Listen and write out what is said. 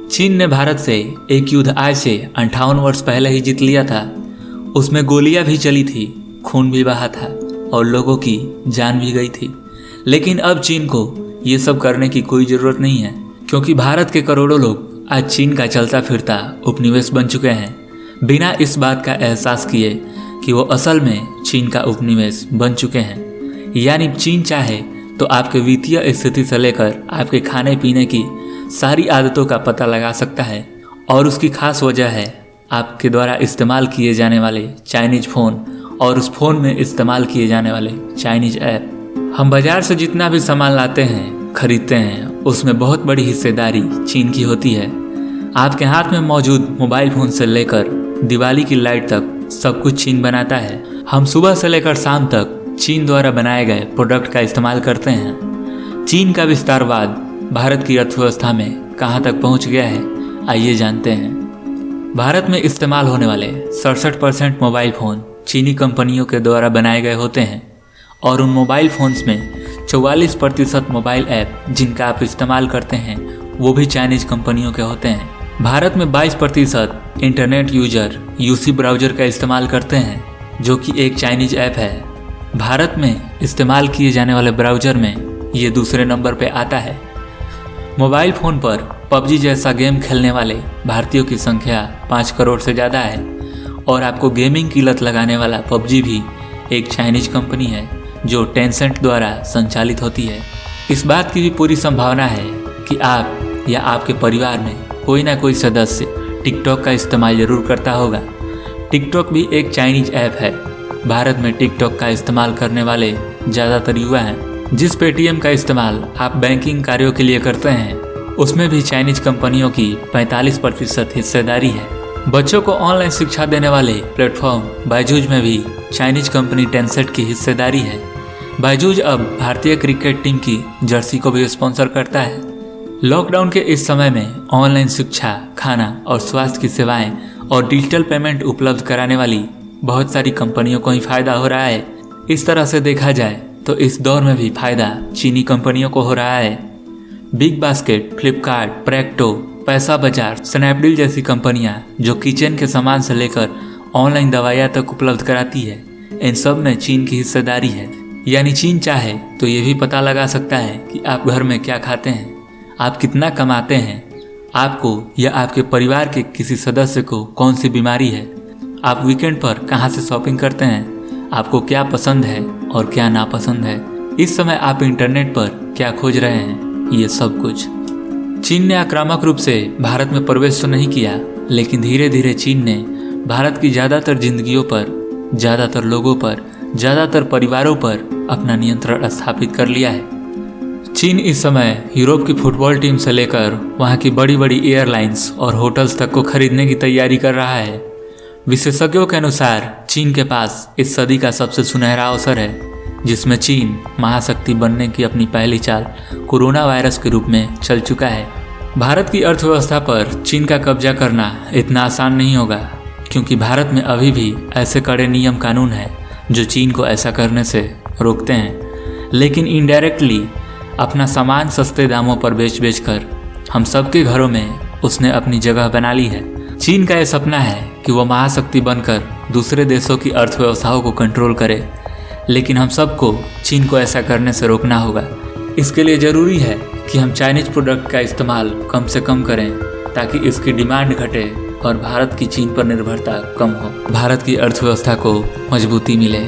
चीन ने भारत से एक युद्ध आज से 58 वर्ष पहले ही जीत लिया था। उसमें गोलियां भी चली थी, खून भी बहा था और लोगों की जान भी गई थी। लेकिन अब चीन को ये सब करने की कोई ज़रूरत नहीं है, क्योंकि भारत के करोड़ों लोग आज चीन का चलता फिरता उपनिवेश बन चुके हैं, बिना इस बात का एहसास किए कि वो असल में चीन का उपनिवेश बन चुके हैं। यानी चीन चाहे तो आपके वित्तीय स्थिति से लेकर आपके खाने पीने की सारी आदतों का पता लगा सकता है, और उसकी खास वजह है आपके द्वारा इस्तेमाल किए जाने वाले चाइनीज फ़ोन और उस फ़ोन में इस्तेमाल किए जाने वाले चाइनीज ऐप। हम बाज़ार से जितना भी सामान लाते हैं, खरीदते हैं, उसमें बहुत बड़ी हिस्सेदारी चीन की होती है। आपके हाथ में मौजूद मोबाइल फ़ोन से लेकर दिवाली की लाइट तक सब कुछ चीन बनाता है। हम सुबह से लेकर शाम तक चीन द्वारा बनाए गए प्रोडक्ट का इस्तेमाल करते हैं। चीन का विस्तारवाद भारत की अर्थव्यवस्था में कहां तक पहुंच गया है, आइए जानते हैं। भारत में इस्तेमाल होने वाले 67% मोबाइल फ़ोन चीनी कंपनियों के द्वारा बनाए गए होते हैं, और उन मोबाइल फ़ोन्स में 44% मोबाइल ऐप जिनका आप इस्तेमाल करते हैं वो भी चाइनीज कंपनियों के होते हैं। भारत में 22% इंटरनेट यूजर यूसी ब्राउज़र का इस्तेमाल करते हैं, जो कि एक चाइनीज ऐप है। भारत में इस्तेमाल किए जाने वाले ब्राउज़र में ये दूसरे नंबर पे आता है। मोबाइल फ़ोन पर पबजी जैसा गेम खेलने वाले भारतीयों की संख्या 5 करोड़ से ज़्यादा है, और आपको गेमिंग की लत लगाने वाला पबजी भी एक चाइनीज कंपनी है जो टेंसेंट द्वारा संचालित होती है। इस बात की भी पूरी संभावना है कि आप या आपके परिवार में कोई ना कोई सदस्य टिकटॉक का इस्तेमाल ज़रूर करता होगा। टिकटॉक भी एक चाइनीज ऐप है। भारत में टिकटॉक का इस्तेमाल करने वाले ज़्यादातर युवा हैं। जिस पेटीएम का इस्तेमाल आप बैंकिंग कार्यों के लिए करते हैं, उसमें भी चाइनीज कंपनियों की 45% हिस्सेदारी है। बच्चों को ऑनलाइन शिक्षा देने वाले प्लेटफॉर्म बायजूज में भी चाइनीज कंपनी टेंसेंट की हिस्सेदारी है। बायजूज अब भारतीय क्रिकेट टीम की जर्सी को भी स्पॉन्सर करता है। लॉकडाउन के इस समय में ऑनलाइन शिक्षा, खाना और स्वास्थ्य की सेवाएं और डिजिटल पेमेंट उपलब्ध कराने वाली बहुत सारी कंपनियों को ही फायदा हो रहा है। इस तरह से देखा जाए तो इस दौर में भी फायदा चीनी कंपनियों को हो रहा है। बिग बास्केट, फ्लिपकार्ट, प्रेक्टो, पैसा बाजार, स्नैपडील जैसी कंपनियां जो किचन के सामान से लेकर ऑनलाइन दवाइयां तक उपलब्ध कराती है, इन सब में चीन की हिस्सेदारी है। यानी चीन चाहे तो ये भी पता लगा सकता है कि आप घर में क्या खाते हैं, आप कितना कमाते हैं, आपको या आपके परिवार के किसी सदस्य को कौन सी बीमारी है, आप वीकेंड पर कहां से शॉपिंग करते हैं, आपको क्या पसंद है और क्या नापसंद है, इस समय आप इंटरनेट पर क्या खोज रहे हैं, ये सब कुछ। चीन ने आक्रामक रूप से भारत में प्रवेश तो नहीं किया, लेकिन धीरे धीरे चीन ने भारत की ज़्यादातर जिंदगियों पर, ज़्यादातर लोगों पर, ज़्यादातर परिवारों पर अपना नियंत्रण स्थापित कर लिया है। चीन इस समय यूरोप की फुटबॉल टीम से लेकर वहाँ की बड़ी बड़ी एयरलाइंस और होटल्स तक को खरीदने की तैयारी कर रहा है। विशेषज्ञों के अनुसार चीन के पास इस सदी का सबसे सुनहरा अवसर है, जिसमें चीन महाशक्ति बनने की अपनी पहली चाल कोरोना वायरस के रूप में चल चुका है। भारत की अर्थव्यवस्था पर चीन का कब्जा करना इतना आसान नहीं होगा, क्योंकि भारत में अभी भी ऐसे कड़े नियम कानून हैं जो चीन को ऐसा करने से रोकते हैं। लेकिन इनडायरेक्टली अपना सामान सस्ते दामों पर बेच कर हम सबके घरों में उसने अपनी जगह बना ली है। चीन का यह सपना है कि वह महाशक्ति बनकर दूसरे देशों की अर्थव्यवस्थाओं को कंट्रोल करे, लेकिन हम सबको चीन को ऐसा करने से रोकना होगा। इसके लिए ज़रूरी है कि हम चाइनीज प्रोडक्ट का इस्तेमाल कम से कम करें, ताकि इसकी डिमांड घटे और भारत की चीन पर निर्भरता कम हो, भारत की अर्थव्यवस्था को मजबूती मिले।